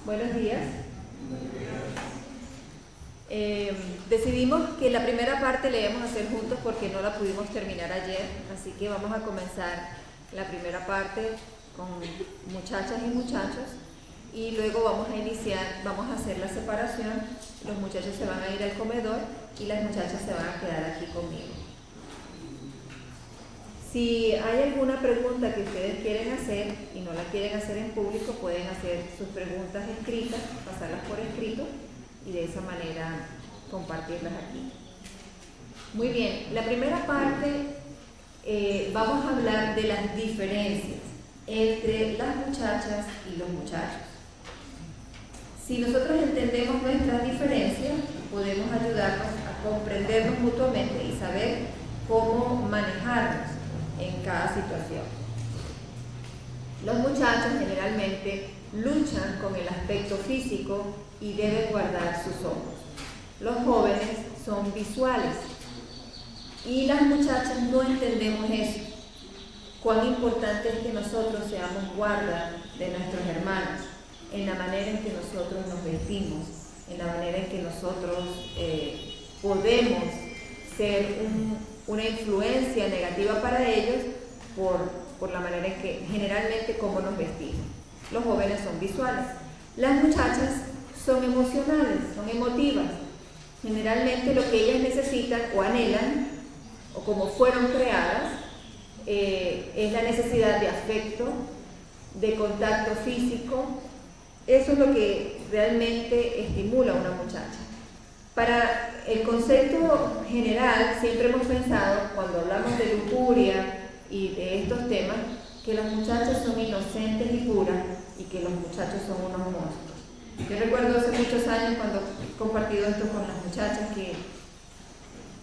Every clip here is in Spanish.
Buenos días. Decidimos que la primera parte la íbamos a hacer juntos porque no la pudimos terminar ayer, así que vamos a comenzar la primera parte con muchachas y muchachos y luego vamos a hacer la separación. Los muchachos se van a ir al comedor y las muchachas se van a quedar aquí conmigo. Si hay alguna pregunta que ustedes quieren hacer y no la quieren hacer en público, pueden hacer sus preguntas escritas, pasarlas por escrito y de esa manera compartirlas aquí. Muy bien, la primera parte vamos a hablar de las diferencias entre las muchachas y los muchachos. Si nosotros entendemos nuestras diferencias, podemos ayudarnos a comprendernos mutuamente y saber cómo manejarnos en cada situación. Los muchachos generalmente luchan con el aspecto físico y deben guardar sus ojos. Los jóvenes son visuales y las muchachas no entendemos eso. Cuán importante es que nosotros seamos guarda de nuestros hermanos, en la manera en que nosotros nos vestimos, en la manera en que nosotros podemos ser una influencia negativa para ellos por la manera en que generalmente cómo nos vestimos. Los jóvenes son visuales. Las muchachas son emocionales, son emotivas. Generalmente lo que ellas necesitan o anhelan, o como fueron creadas, es la necesidad de afecto, de contacto físico. Eso es lo que realmente estimula a una muchacha. Para el concepto general, siempre hemos pensado, cuando hablamos de lujuria y de estos temas, que las muchachas son inocentes y puras y que los muchachos son unos monstruos. Yo recuerdo hace muchos años cuando he compartido esto con las muchachas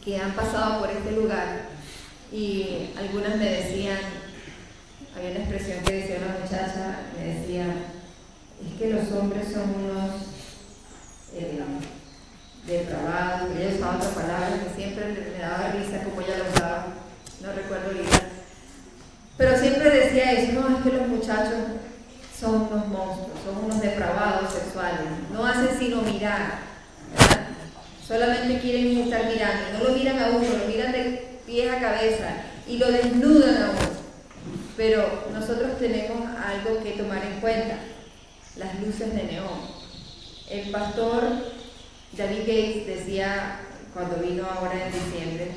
que han pasado por este lugar y algunas me decían, había una expresión que decía una muchacha, me decía, es que los hombres son unos depravados, ella usaba otra palabra que siempre me daba risa como ella lo usaba, no recuerdo bien, pero siempre decía eso, no, es que los muchachos son unos monstruos, son unos depravados sexuales, no hacen sino mirar, ¿verdad? Solamente quieren estar mirando, no lo miran a uno, lo miran de pies a cabeza y lo desnudan a uno. Pero nosotros tenemos algo que tomar en cuenta, las luces de neón. El pastor David Gates decía, cuando vino ahora en diciembre,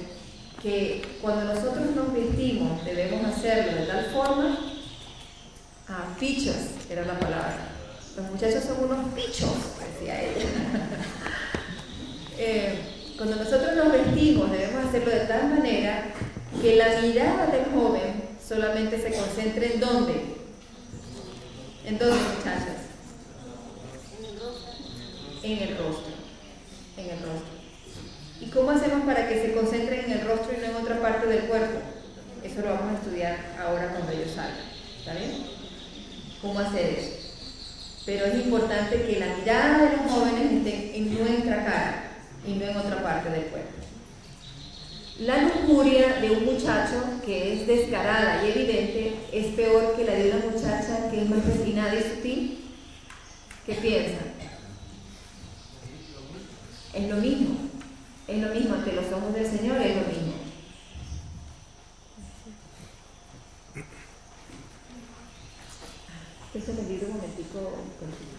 que cuando nosotros nos vestimos debemos hacerlo de tal forma, pichos era la palabra, los muchachos son unos pichos, decía ella. Cuando nosotros nos vestimos debemos hacerlo de tal manera que la mirada del joven solamente se concentre ¿en dónde? ¿En dónde, muchachas? En el rostro. En el rostro. ¿Y cómo hacemos para que se concentren en el rostro y no en otra parte del cuerpo? Eso lo vamos a estudiar ahora cuando ellos salgan. ¿Está bien? ¿Cómo hacer eso? Pero es importante que la mirada de los jóvenes esté en nuestra cara y no en otra parte del cuerpo. La lujuria de un muchacho que es descarada y evidente es peor que la de una muchacha que es más refinada y sutil. ¿Qué piensan? Es lo mismo. Es lo mismo ante los ojos del Señor, es lo mismo. Este me dio un momentico contigo.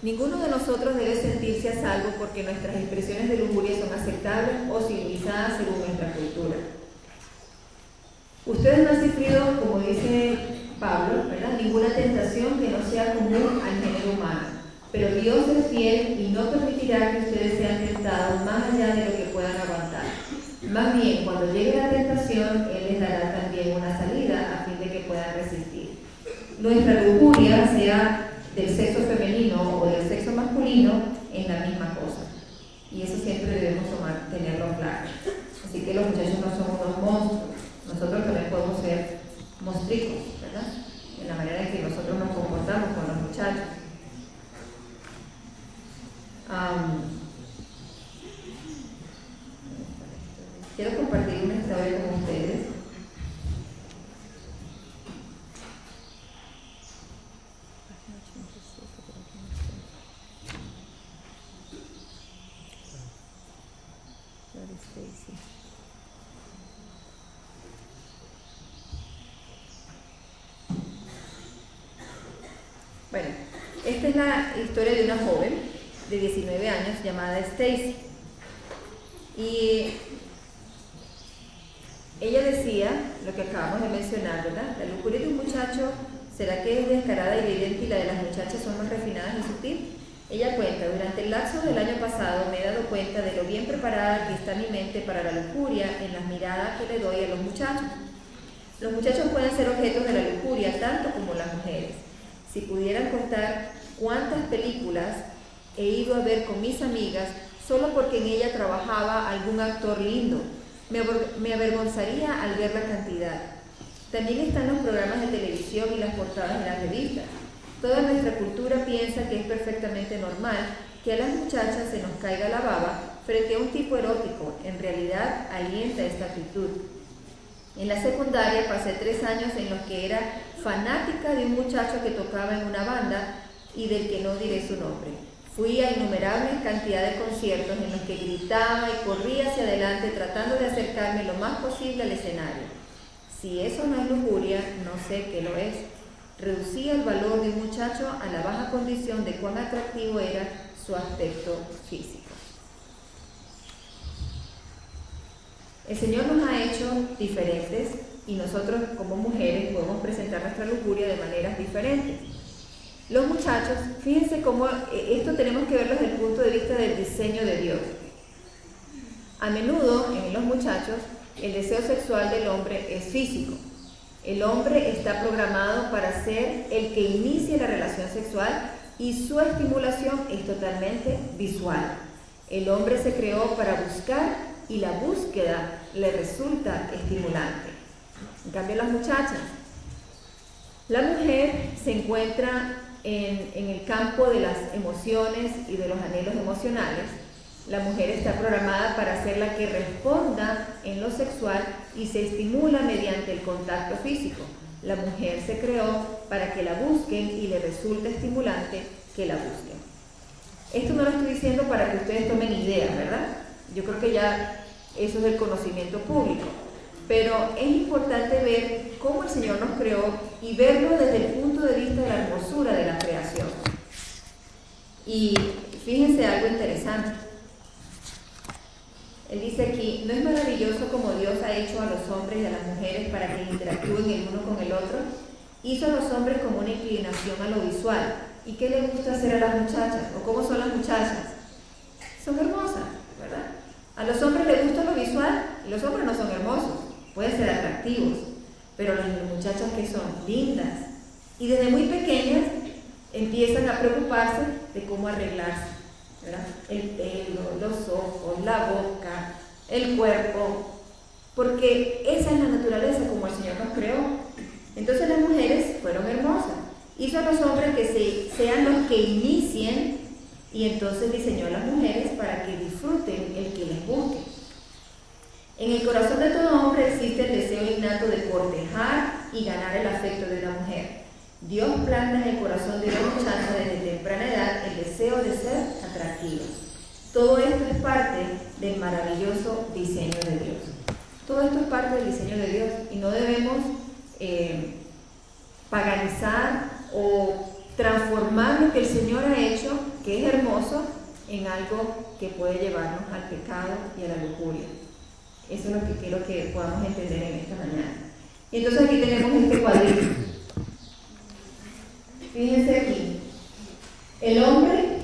Ninguno de nosotros debe sentirse a salvo porque nuestras expresiones de lujuria son aceptables o civilizadas según nuestra cultura. Ustedes no han sufrido, como dice Pablo, ¿verdad?, ninguna tentación que no sea común al género humano. Pero Dios es fiel y no permitirá que ustedes sean tentados más allá de lo que puedan aguantar. Más bien, cuando llegue la tentación, Él les dará también una salida a fin de que puedan resistir. Nuestra lujuria, sea del sexo femenino o del sexo masculino, es la misma cosa. Y eso siempre debemos tenerlo claro. Así que los muchachos no son unos monstruos. Nosotros también podemos ser monstruos, ¿verdad? En la manera en que nosotros nos comportamos con los muchachos. Quiero compartir una historia con ustedes. Sí. Bueno, esta es la historia de una joven de 19 años llamada Stacy. Y ella decía lo que acabamos de mencionar, ¿verdad? La lujuria de un muchacho, ¿será que es descarada y evidente y la de las muchachas son más refinadas y sutil? Ella cuenta, durante el lapso del año pasado me he dado cuenta de lo bien preparada que está mi mente para la lujuria en las miradas que le doy a los muchachos. Los muchachos pueden ser objetos de la lujuria tanto como las mujeres. Si pudieran contar cuántas películas he ido a ver con mis amigas solo porque en ella trabajaba algún actor lindo, me avergonzaría al ver la cantidad. También están los programas de televisión y las portadas de las revistas. Toda nuestra cultura piensa que es perfectamente normal que a las muchachas se nos caiga la baba frente a un tipo erótico. En realidad alienta esta actitud. En la secundaria pasé 3 años en los que era fanática de un muchacho que tocaba en una banda y del que no diré su nombre. Fui a innumerables cantidades de conciertos en los que gritaba y corría hacia adelante tratando de acercarme lo más posible al escenario. Si eso no es lujuria, no sé qué lo es. Reducía el valor de un muchacho a la baja condición de cuán atractivo era su aspecto físico. El Señor nos ha hecho diferentes y nosotros como mujeres podemos presentar nuestra lujuria de maneras diferentes. Los muchachos, fíjense cómo esto tenemos que verlo desde el punto de vista del diseño de Dios. A menudo en los muchachos el deseo sexual del hombre es físico. El hombre está programado para ser el que inicie la relación sexual y su estimulación es totalmente visual. El hombre se creó para buscar y la búsqueda le resulta estimulante. En cambio, las muchachas, la mujer se encuentra en el campo de las emociones y de los anhelos emocionales. La mujer está programada para ser la que responda en lo sexual y se estimula mediante el contacto físico. La mujer se creó para que la busquen y le resulta estimulante que la busquen. Esto no lo estoy diciendo para que ustedes tomen ideas, ¿verdad? Yo creo que ya eso es el conocimiento público. Pero es importante ver cómo el Señor nos creó y verlo desde el punto de vista de la hermosura de la creación. Y fíjense algo interesante. Él dice aquí, ¿no es maravilloso como Dios ha hecho a los hombres y a las mujeres para que interactúen el uno con el otro? Hizo a los hombres como una inclinación a lo visual. ¿Y qué le gusta hacer a las muchachas? ¿O cómo son las muchachas? Son hermosas, ¿verdad? A los hombres les gusta lo visual y los hombres no son hermosos, pueden ser atractivos, pero las muchachas que son lindas y desde muy pequeñas empiezan a preocuparse de cómo arreglarse, ¿verdad? El pelo, los ojos, la boca, el cuerpo, porque esa es la naturaleza como el Señor nos creó. Entonces las mujeres fueron hermosas, hizo a los hombres que sean los que inicien y entonces diseñó a las mujeres para que disfruten el que les busque. En el corazón de todo hombre existe el deseo innato de cortejar y ganar el afecto de una mujer. Dios planta en el corazón de una muchacha desde temprana edad el deseo de ser atractivos. Todo esto es parte del maravilloso diseño de Dios. Todo esto es parte del diseño de Dios y no debemos paganizar o transformar lo que el Señor ha hecho, que es hermoso, en algo que puede llevarnos al pecado y a la lujuria. Eso es lo que quiero que podamos entender en esta mañana. Y entonces aquí tenemos este cuadrito. Fíjense aquí. El hombre,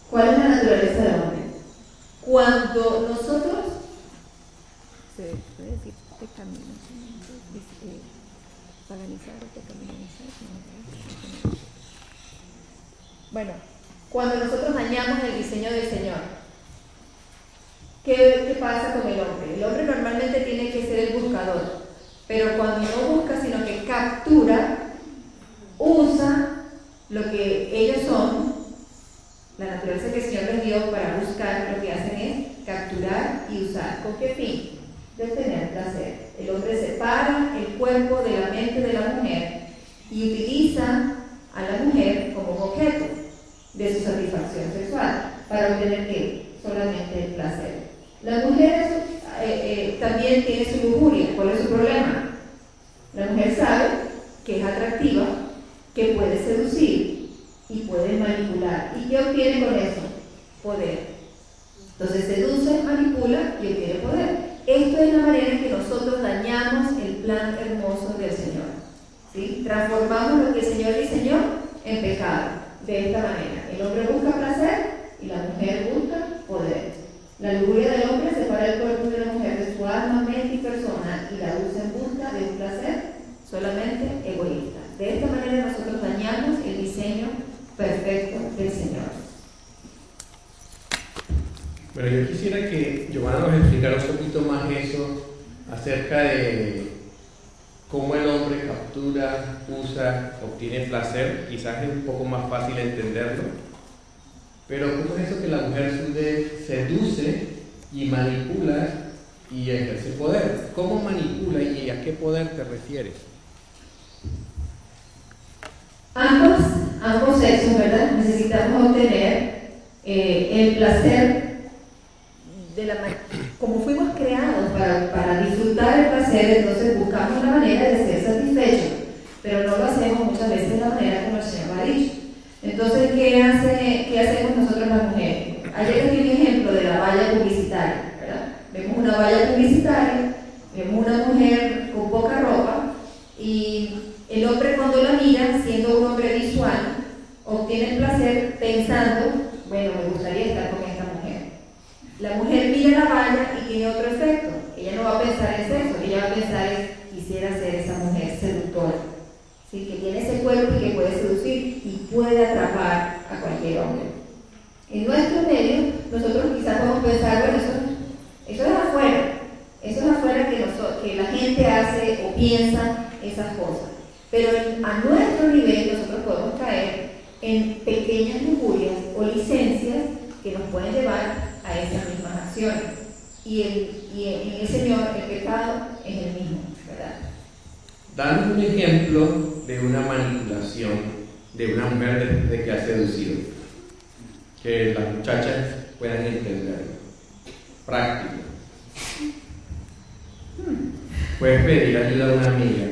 ¿cuál es la naturaleza del hombre? Cuando nosotros, se puede decir paganizar o pecaminosidad. Bueno, cuando nosotros dañamos el diseño del Señor, ¿qué pasa con el hombre? El hombre normalmente tiene que ser el buscador, pero cuando no busca, sino que captura, usa lo que ellos son, la naturaleza que el Señor les dio para buscar, lo que hacen es capturar y usar. ¿Con qué fin? De tener placer. El hombre separa el cuerpo de la mente de la mujer y utiliza a la mujer como objeto de su satisfacción sexual. ¿Para obtener qué? solamente el placer. La mujer también tiene su lujuria. ¿Cuál es su problema? La mujer sabe que es atractiva, que puede seducir y puede manipular. ¿Y qué obtiene con eso? Poder. Entonces seduce, manipula y obtiene poder. Esto es la manera en que nosotros dañamos el plan hermoso del Señor, ¿sí? Transformamos lo que el Señor diseñó en pecado. De esta manera, el hombre busca placer y la mujer busca poder. La lujuria del hombre separa el cuerpo de la mujer de su alma, mente y persona y la usa en busca de un placer solamente egoísta. De esta manera nosotros dañamos el diseño perfecto del Señor. Bueno, yo quisiera que Giovanna nos explicara un poquito más eso acerca de cómo el hombre captura, usa, obtiene placer. Quizás es un poco más fácil entenderlo, pero ¿cómo es eso que la mujer seduce y manipula y ejerce poder? ¿Cómo manipula y a qué poder te refieres? Ambos sexos, ¿verdad? Necesitamos obtener el placer como fuimos creados para disfrutar el placer. Entonces buscamos la manera de ser satisfechos, pero no lo hacemos muchas veces de la manera como el Señor ha dicho. Entonces, ¿qué hacemos nosotros las mujeres? Ayer les di un ejemplo de la valla publicitaria, ¿verdad? Vemos una valla publicitaria, vemos una mujer con poca ropa y el hombre, cuando la mira, siendo un hombre visual, obtiene el placer pensando, bueno, me gustaría estar con esta mujer. La mujer mira la valla y tiene otro efecto. Ella no va a pensar en sexo, ella va a pensar en quisiera ser esa mujer seductora, ¿sí? Que tiene ese cuerpo y que puede seducir y puede atrapar a cualquier hombre. En nuestro medio, nosotros quizás podemos pensar, bueno, eso es afuera. Eso es afuera que la gente hace o piensa esas cosas. Pero a nuestro nivel nosotros podemos caer en pequeñas lujurias o licencias que nos pueden llevar a esas mismas acciones. Y en el Señor el pecado es el mismo, ¿verdad? Danos un ejemplo de una manipulación de una mujer de que ha seducido, que las muchachas puedan entenderlo. Práctico. Puedes pedir ayuda a una amiga.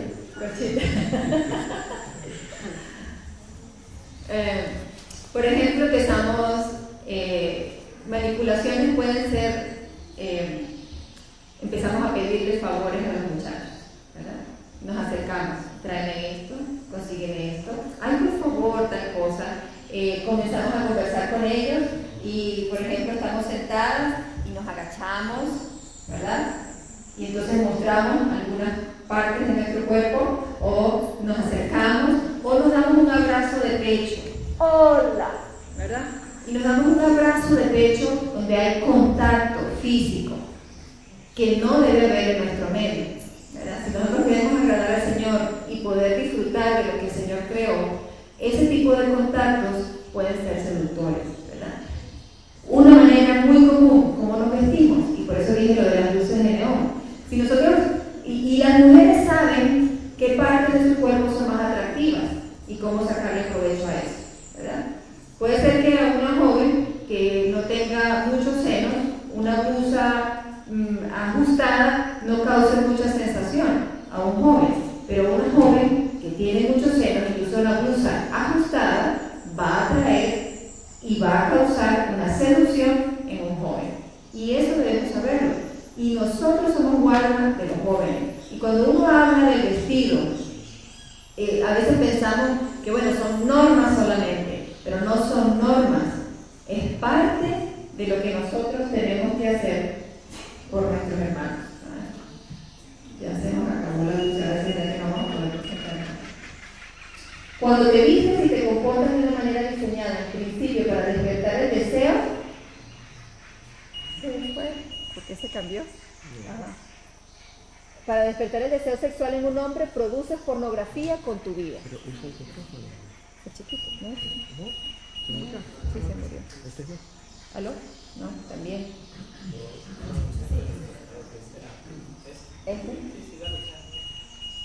Por ejemplo, manipulaciones pueden ser, empezamos a pedirles favores a los muchachos, ¿verdad? Nos acercamos, tráeme esto, consígueme esto, ay, por favor, tal cosa. Comenzamos a conversar con ellos y, por ejemplo, estamos sentadas y nos agachamos, ¿verdad? Y entonces mostramos algunas partes de nuestro cuerpo, o nos acercamos, o nos damos un abrazo de pecho. ¡Hola! ¿Verdad? Y nos damos un abrazo de pecho donde hay contacto físico que no debe haber en nuestro medio, ¿verdad? Si nosotros queremos agradar al Señor y poder disfrutar de lo que el Señor creó, ese tipo de contactos pueden ser seductores, ¿verdad? Una manera muy común, cómo nos vestimos, y por eso dije lo de las luces de neón. Si nosotros, y las mujeres saben qué partes de su cuerpo son más atractivas y cómo sacarle provecho a eso, ¿verdad? Puede ser que a una joven que no tenga muchos senos, una blusa ajustada no cause mucha sensación a un joven, pero una joven que tiene muchos senos, incluso una blusa ajustada, va a atraer y va a causar una seducción en un joven. Y eso debemos saberlo. Y nosotros somos guardas de los jóvenes. Y cuando uno habla del vestido, a veces pensamos que, bueno, son normas solamente, pero no son normas. Es parte de lo que nosotros tenemos que hacer por nuestros hermanos. Ya se nos acabó la luz, a veces ya no vamos a poder presentar. Cuando te vistes y te comportas de una manera diseñada, en principio, para despertar el deseo, ¿se fue? ¿Por qué se cambió? Ajá. Para despertar el deseo sexual en un hombre, produces pornografía con tu vida. Pero usa el micrófono. Es chiquito, ¿no? ¿No? ¿Se murió? Sí, se murió. ¿Este es? ¿Aló? No, también. ¿Este?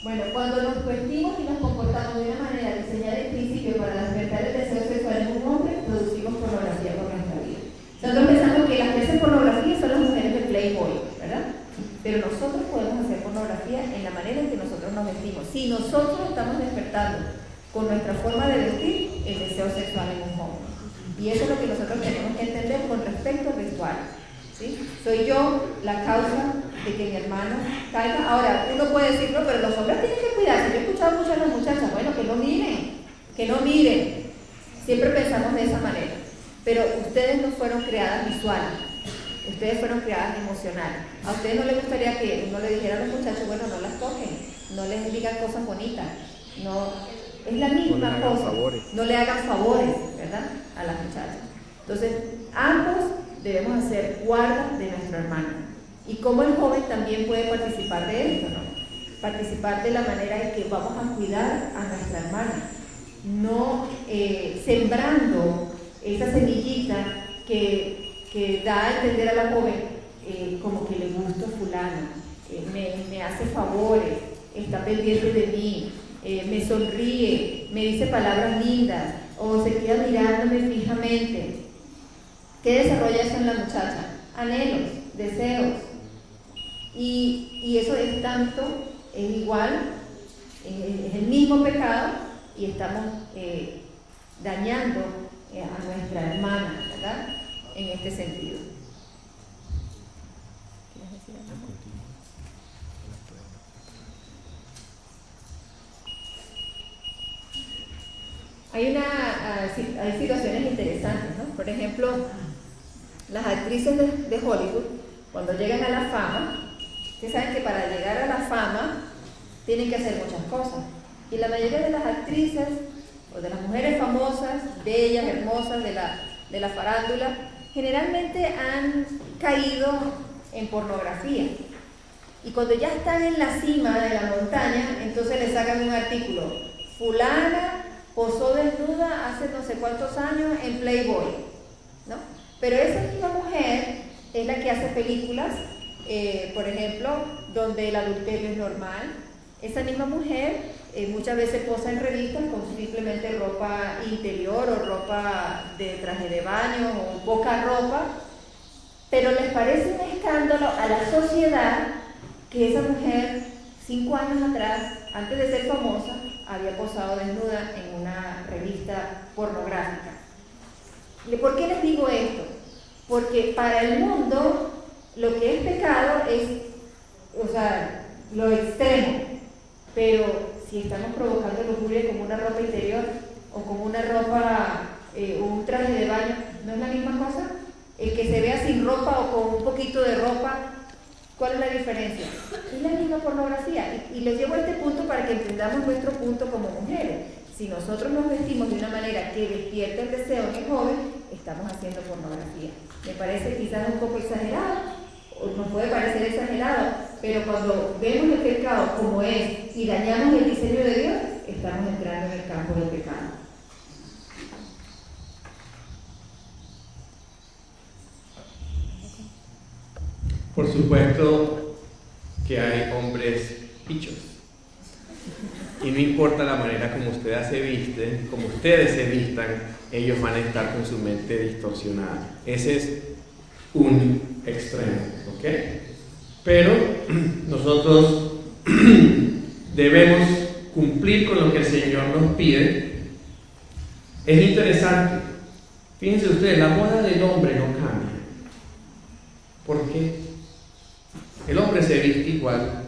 Bueno, cuando nos vestimos y nos comportamos de una manera diseñada en principio para despertar el deseo sexual en un hombre, producimos pornografía con nuestra vida. Nosotros pensamos que las vestimos. Si nosotros estamos despertando con nuestra forma de vestir el deseo sexual en un joven. Y eso es lo que nosotros tenemos que entender con respecto al vestuario, ¿sí? Soy yo la causa de que mi hermano caiga. Ahora, uno puede decir, no, pero los hombres tienen que cuidarse. Yo he escuchado mucho a las muchachas, bueno, que no miren. Siempre pensamos de esa manera. Pero ustedes no fueron creadas visuales, ustedes fueron creadas emocionales. A ustedes no les gustaría que uno le dijera a los muchachos, bueno, no las toquen, no les digan cosas bonitas, no, es la misma cosa, no le hagan favores, ¿verdad?, a las muchachas. Entonces, ambos debemos hacer guarda de nuestro hermano. Y cómo el joven también puede participar de esto, ¿no? Participar de la manera en que vamos a cuidar a nuestra hermana, no sembrando esa semillita que da a entender a la joven como que le gusta fulano, me hace favores, está pendiente de mí, me sonríe, me dice palabras lindas o se queda mirándome fijamente. ¿Qué desarrolla eso en la muchacha? Anhelos, deseos. Y eso es tanto, es igual, es el mismo pecado y estamos dañando a nuestra hermana, ¿verdad?, en este sentido. ¿Quieres decir algo? Hay situaciones interesantes, ¿no? Por ejemplo, las actrices de Hollywood, cuando llegan a la fama, ustedes saben que para llegar a la fama tienen que hacer muchas cosas. Y la mayoría de las actrices o de las mujeres famosas, bellas, hermosas de la farándula, generalmente han caído en pornografía. Y cuando ya están en la cima de la montaña, entonces les sacan un artículo. Fulana posó desnuda hace no sé cuántos años en Playboy, ¿no? Pero esa misma mujer es la que hace películas, por ejemplo, donde el adulterio es normal. Esa misma mujer muchas veces posa en revistas con simplemente ropa interior o ropa de traje de baño o poca ropa, pero les parece un escándalo a la sociedad que esa mujer 5 años atrás, antes de ser famosa, había posado desnuda en una revista pornográfica. ¿Por qué les digo esto? Porque para el mundo lo que es pecado es, o sea, lo extremo, pero si estamos provocando lujuria como una ropa interior o como una ropa, un traje de baño, ¿no es la misma cosa? El que se vea sin ropa o con un poquito de ropa, ¿cuál es la diferencia? Es la misma pornografía. Y les llevo a este punto para que entendamos nuestro punto como mujeres. Si nosotros nos vestimos de una manera que despierta el deseo en el joven, estamos haciendo pornografía. Me parece quizás un poco exagerado, o nos puede parecer exagerado, pero cuando vemos el pecado como es y dañamos el diseño de Dios, estamos entrando en el campo del pecado. Por supuesto que hay hombres pichos. Y no importa la manera como ustedes se visten, como ustedes se vistan, ellos van a estar con su mente distorsionada. Ese es un extremo, ¿ok? Pero nosotros debemos cumplir con lo que el Señor nos pide. Es interesante. Fíjense ustedes, la moda del hombre no cambia. ¿Por qué? El hombre se viste igual,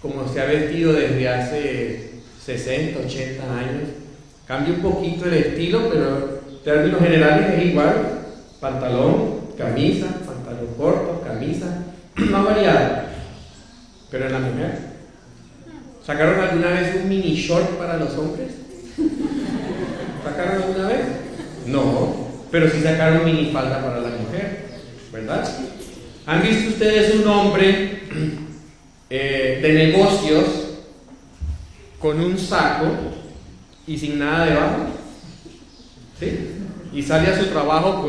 como se ha vestido desde hace 60, 80 años. Cambia un poquito el estilo, pero en términos generales es igual. Pantalón, camisa, pantalón corto, camisa, no ha variado. Pero en la mujer, ¿sacaron alguna vez un mini short para los hombres? ¿Sacaron alguna vez? No, pero sí sacaron mini falda para la mujer, ¿verdad? ¿Han visto ustedes un hombre de negocios con un saco y sin nada debajo? ¿Sí? Y sale a su trabajo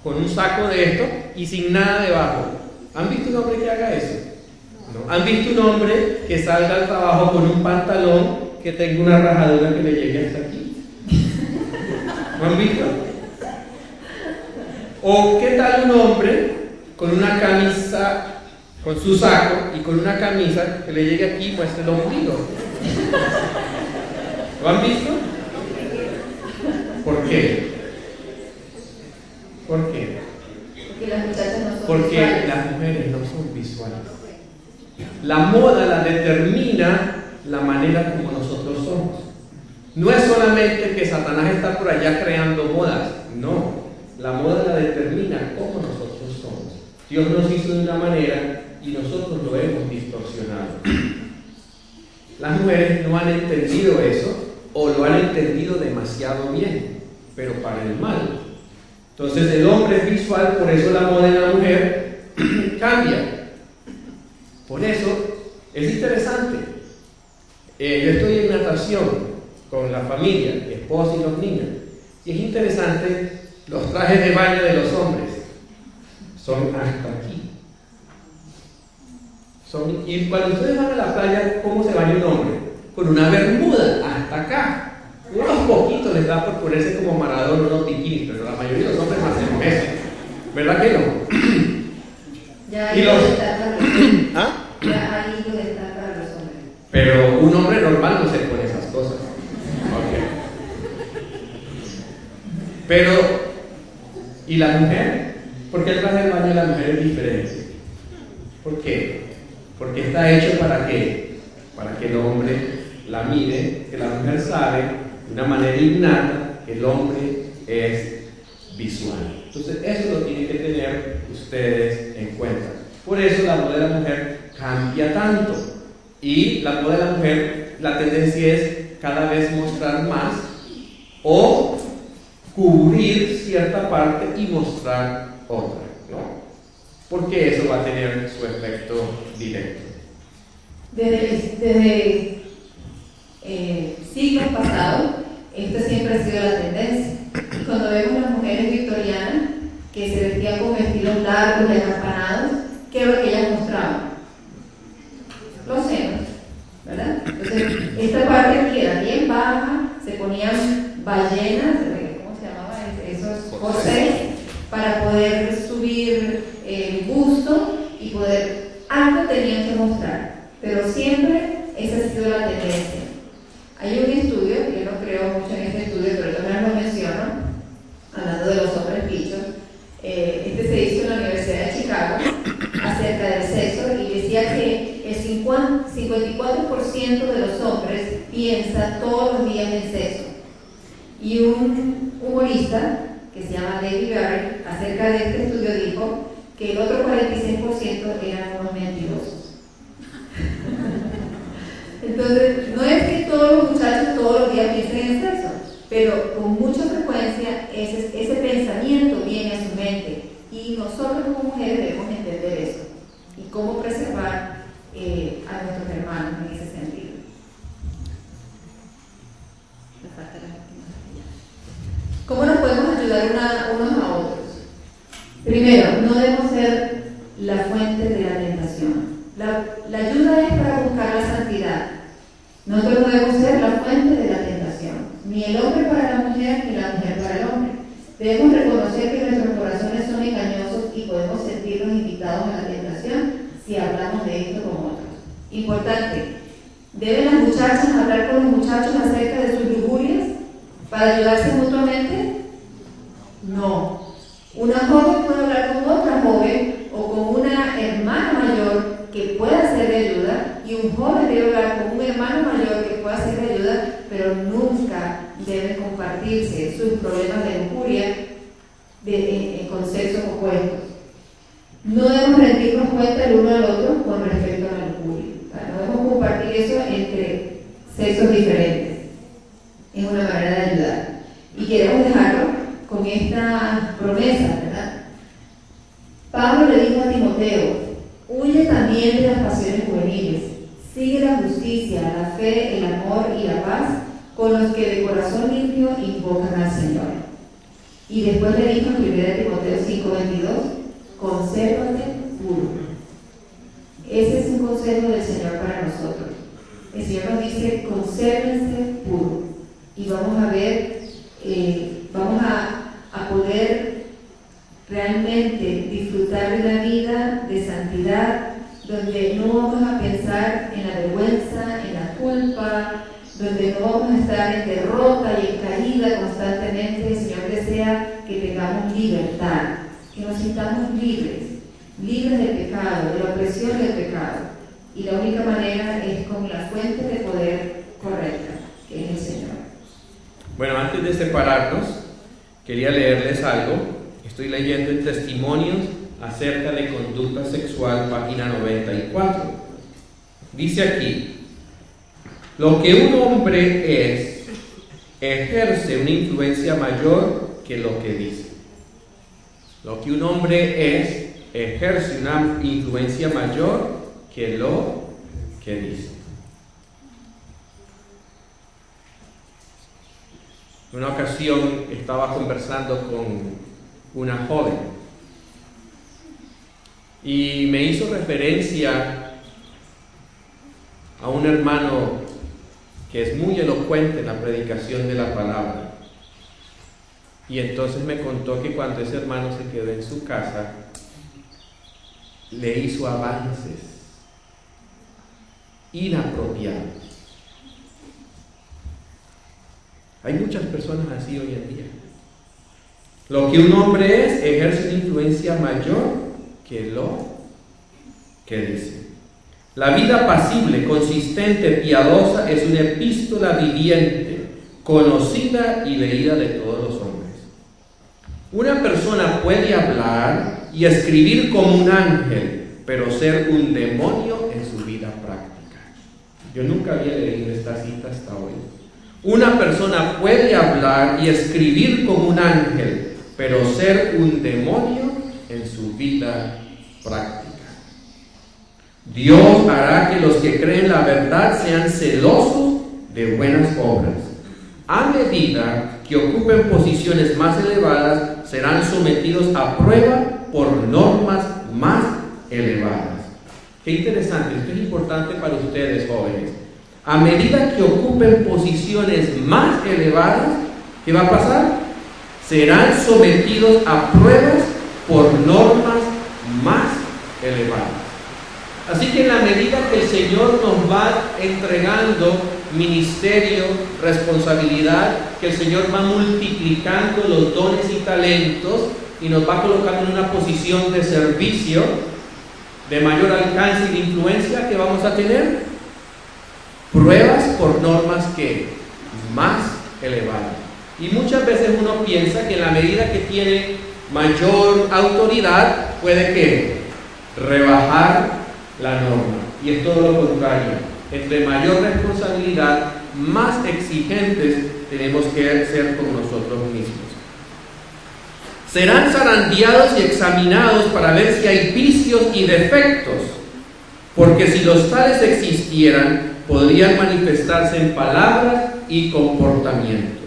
con un saco de esto y sin nada debajo. ¿Han visto un hombre que haga eso? ¿No? ¿Han visto un hombre que salga al trabajo con un pantalón que tenga una rajadura que le llegue hasta aquí? ¿No han visto? ¿O qué tal un hombre con una camisa, con su saco y con una camisa que le llegue aquí y muestre el ombligo? ¿Lo han visto? ¿Por qué? ¿Por qué? Porque las muchachas no son Porque visuales. las mujeres no son visuales. La moda la determina la manera como nosotros somos. No es solamente que Satanás está por allá creando modas, no. La moda la determina cómo nosotros somos. Dios nos hizo de una manera y nosotros lo hemos distorsionado. Las mujeres no han entendido eso o lo han entendido demasiado bien, pero para el mal. Entonces el hombre es visual, por eso la moda en la mujer cambia. Por eso es interesante. Yo estoy en natación con la familia, mi esposa y los niños, y es interesante los trajes de baño de los hombres. Son hasta aquí. Y cuando ustedes van a la playa, ¿cómo se baña un hombre? Con una bermuda hasta acá. Unos poquitos les da por ponerse como Maradona unos bikinis, pero la mayoría de los hombres hacen eso. ¿Verdad que no? Ya Y ahí los- lo destaca ¿Ah? ya ahí lo destaca los hombres. Pero un hombre normal no se pone esas cosas. Ok. Pero, ¿y la mujer? ¿Por qué el traje de baño de la mujer es diferente? ¿Por qué? Porque está hecho para qué? Para que el hombre la mire, que la mujer sabe de una manera innata que el hombre es visual. Entonces, eso lo tienen que tener ustedes en cuenta. Por eso la moda de la mujer cambia tanto. Y la moda de la mujer, la tendencia es cada vez mostrar más o cubrir cierta parte y mostrar otra, ¿no? Porque eso va a tener su efecto directo. Desde siglos pasados, esta siempre ha sido la tendencia. Y cuando vemos las mujeres victorianas que se vestían con vestidos largos y acampanados, ¿qué es lo que ellas mostraban? Los senos, ¿verdad? Entonces, esta parte aquí era bien baja, se ponían ballenas, ¿cómo se llamaban? Esos corsés, para poder subir el busto y poder, algo tenían que mostrar, pero siempre esa ha sido la tendencia. Hay un estudio, yo no creo mucho en este estudio, pero también lo menciono, hablando de los hombres bichos. Este se hizo en la Universidad de Chicago acerca del sexo y decía que el 54% de los hombres piensa todos los días en sexo. Y un humorista que se llama David Barry, acerca de este estudio, dijo que el otro 46% eran unos mentirosos. Entonces, no es que todos los muchachos todos los días piensen en sexo, pero con mucha frecuencia ese pensamiento viene a su mente y nosotros como mujeres debemos entender eso y cómo preservar a nuestros hermanos en ese sentido. ¿Cómo nos podemos ayudar unos a otros? Primero, no debemos ser la fuente de la tentación. La ayuda es para buscar la santidad. Nosotros no debemos ser la fuente de la tentación, ni el hombre para la mujer, ni la mujer para el hombre. Debemos reconocer que nuestros corazones son engañosos y podemos sentirnos invitados a la tentación si hablamos de esto con otros. Importante, ¿deben las muchachas hablar con los muchachos acerca de sus lujurias para ayudarse mutuamente? No. Una joven puede hablar con otra joven o con una hermana mayor que pueda ser de ayuda, y un joven debe hablar con un hermano mayor que pueda ser de ayuda, pero nunca deben compartirse sus problemas de lujuria con sexos opuestos. No debemos rendirnos cuenta el uno al otro con respecto a la lujuria. O sea, no debemos compartir eso entre sexos diferentes. Es una manera de ayudar. Y queremos dejarlo con esta promesa, ¿verdad? Pablo le dijo a Timoteo: huye también de las pasiones juveniles, sigue la justicia, la fe, el amor y la paz con los que de corazón limpio invocan al Señor. Y después le dijo en 1 Timoteo 5:22: consérvate puro. Ese es un consejo del Señor para nosotros. El Señor nos dice: consérvense puro. Y vamos a ver, vamos a poder realmente disfrutar de una vida de santidad, donde no vamos a pensar en la vergüenza, en la culpa, donde no vamos a estar en derrota y en caída constantemente. El Señor desea que tengamos libertad, que nos sintamos libres del pecado, de la opresión del pecado. Y la única manera es con la fuente de poder correcta, que es el Señor. Bueno, antes de separarnos, quería leerles algo. Estoy leyendo en Testimonios acerca de conducta sexual, página 94. Dice aquí: lo que un hombre es, ejerce una influencia mayor que lo que dice. Lo que un hombre es, ejerce una influencia mayor que lo que dice. En una ocasión estaba conversando con una joven y me hizo referencia a un hermano que es muy elocuente en la predicación de la palabra. Y entonces me contó que cuando ese hermano se quedó en su casa, le hizo avances inapropiados. Hay muchas personas así hoy en día. Lo que un hombre es, ejerce una influencia mayor que lo que dice. La vida pasible, consistente, piadosa es una epístola viviente, conocida y leída de todos los hombres. Una persona puede hablar y escribir como un ángel, pero ser un demonio en su vida práctica. Yo nunca había leído esta cita hasta hoy. Una persona puede hablar y escribir como un ángel, pero ser un demonio en su vida práctica. Dios hará que los que creen la verdad sean celosos de buenas obras. A medida que ocupen posiciones más elevadas, serán sometidos a prueba por normas más elevadas. Qué interesante, esto es importante para ustedes, jóvenes. A medida que ocupen posiciones más elevadas, ¿qué va a pasar? Serán sometidos a pruebas por normas más elevadas. Así que en la medida que el Señor nos va entregando ministerio, responsabilidad, que el Señor va multiplicando los dones y talentos y nos va colocando en una posición de servicio, de mayor alcance y de influencia, que vamos a tener pruebas por normas que más elevadas. Y muchas veces uno piensa que en la medida que tiene mayor autoridad puede que rebajar la norma, y es todo lo contrario. Entre mayor responsabilidad, más exigentes tenemos que ser con nosotros mismos. Serán zarandeados y examinados para ver si hay vicios y defectos, porque si los tales existieran, podrían manifestarse en palabras y comportamiento.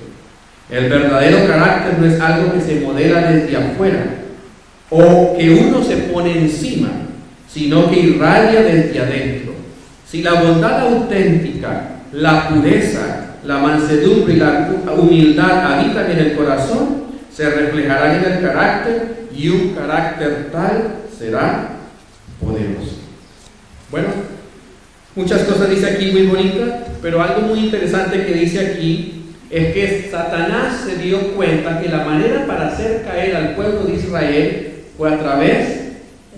El verdadero carácter no es algo que se modela desde afuera o que uno se pone encima, sino que irradia desde adentro. Si la bondad auténtica, la pureza, la mansedumbre y la humildad habitan en el corazón, se reflejarán en el carácter, y un carácter tal será poderoso. Bueno, muchas cosas dice aquí muy bonitas, pero algo muy interesante que dice aquí es que Satanás se dio cuenta que la manera para hacer caer al pueblo de Israel fue a través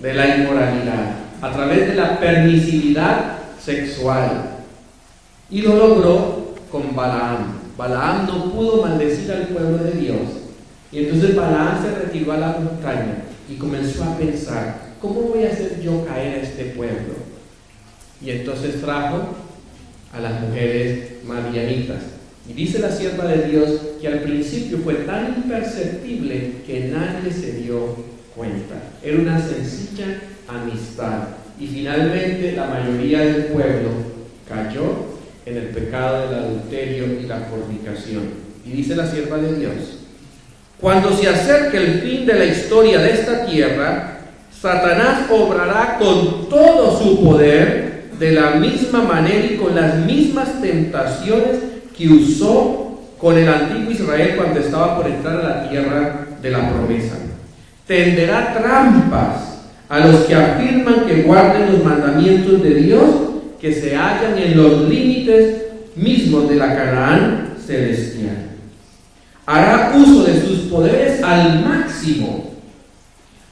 de la inmoralidad, a través de la permisividad sexual, y lo logró con Balaam. Balaam no pudo maldecir al pueblo de Dios, y entonces Balaam se retiró a la montaña y comenzó a pensar: ¿cómo voy a hacer yo caer a este pueblo? Y entonces trajo a las mujeres madianitas, y dice la sierva de Dios que al principio fue tan imperceptible que nadie se dio cuenta. Era una sencilla amistad, y finalmente la mayoría del pueblo cayó en el pecado del adulterio y la fornicación. Y dice la sierva de Dios: cuando se acerque el fin de la historia de esta tierra, Satanás obrará con todo su poder, de la misma manera y con las mismas tentaciones que usó con el antiguo Israel cuando estaba por entrar a la tierra de la promesa. Tenderá trampas a los que afirman que guarden los mandamientos de Dios, que se hallan en los límites mismos de la Canaán celestial. Hará uso de sus poderes al máximo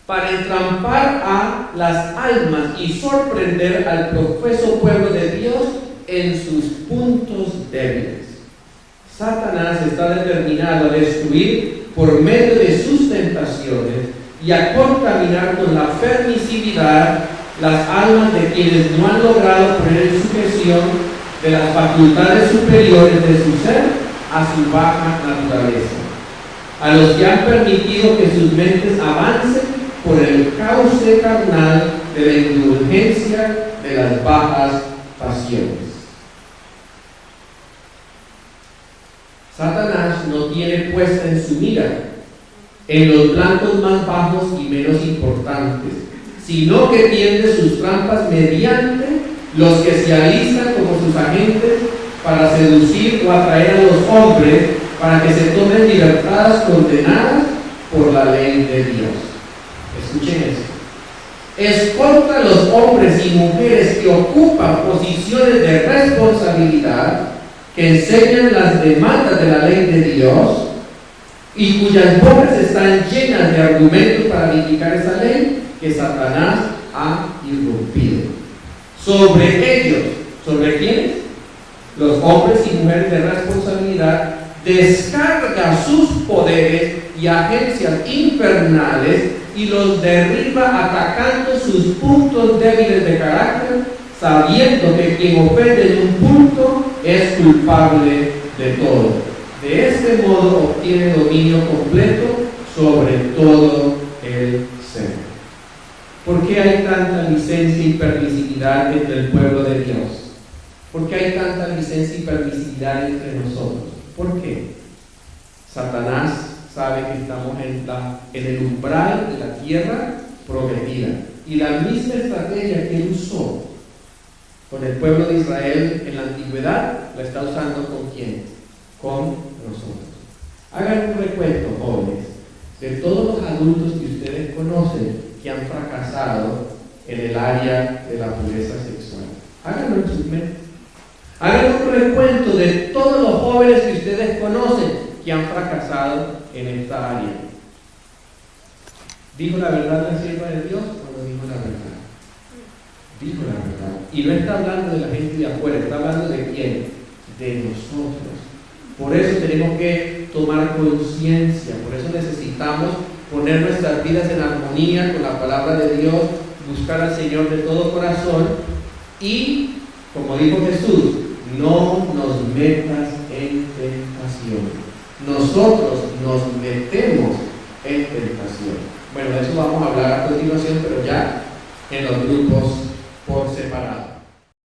para entrampar a las almas y sorprender al profeso pueblo de Dios en sus puntos débiles. Satanás está determinado a destruir por medio de sus tentaciones y a contaminar con la permisividad las almas de quienes no han logrado poner en sujeción de las facultades superiores de su ser a su baja naturaleza, a los que han permitido que sus mentes avancen por el cauce carnal de la indulgencia de las bajas pasiones. Satanás no tiene puesta en su mira en los blancos más bajos y menos importantes, sino que tiende sus trampas mediante los que se alistan como sus agentes para seducir o atraer a los hombres para que se tomen libertades condenadas por la ley de Dios. Escuchen esto. Es contra los hombres y mujeres que ocupan posiciones de responsabilidad, que enseñan las demandas de la ley de Dios y cuyas bocas están llenas de argumentos para criticar esa ley, que Satanás ha irrumpido. Sobre ellos, ¿sobre quiénes? Los hombres y mujeres de responsabilidad, descarga sus poderes y agencias infernales y los derriba atacando sus puntos débiles de carácter, sabiendo que quien ofende en un punto es culpable de todo. De este modo obtiene dominio completo sobre todo el ser. ¿Por qué hay tanta licencia y permisividad entre el pueblo de Dios? ¿Por qué hay tanta licencia y permisividad entre nosotros? ¿Por qué? Satanás sabe que estamos en el umbral de la tierra prometida. Y la misma estrategia que él usó con el pueblo de Israel en la antigüedad, la está usando ¿con quién? Con nosotros. Hagan un recuento, jóvenes, de todos los adultos que ustedes conocen que han fracasado en el área de la pureza sexual. Háganlo en sus mentes. Hagan un recuento de todos los jóvenes que ustedes conocen que han fracasado en esta área. ¿Dijo la verdad la sierva de Dios o no dijo la verdad? Dijo la verdad. Y no está hablando de la gente de afuera, está hablando de quién, de nosotros. Por eso tenemos que tomar conciencia, por eso necesitamos poner nuestras vidas en armonía con la palabra de Dios, buscar al Señor de todo corazón y, como dijo Jesús, no nos metas en tentación. Nosotros nos metemos en tentación. Bueno, de eso vamos a hablar a continuación, pero ya en los grupos por separado.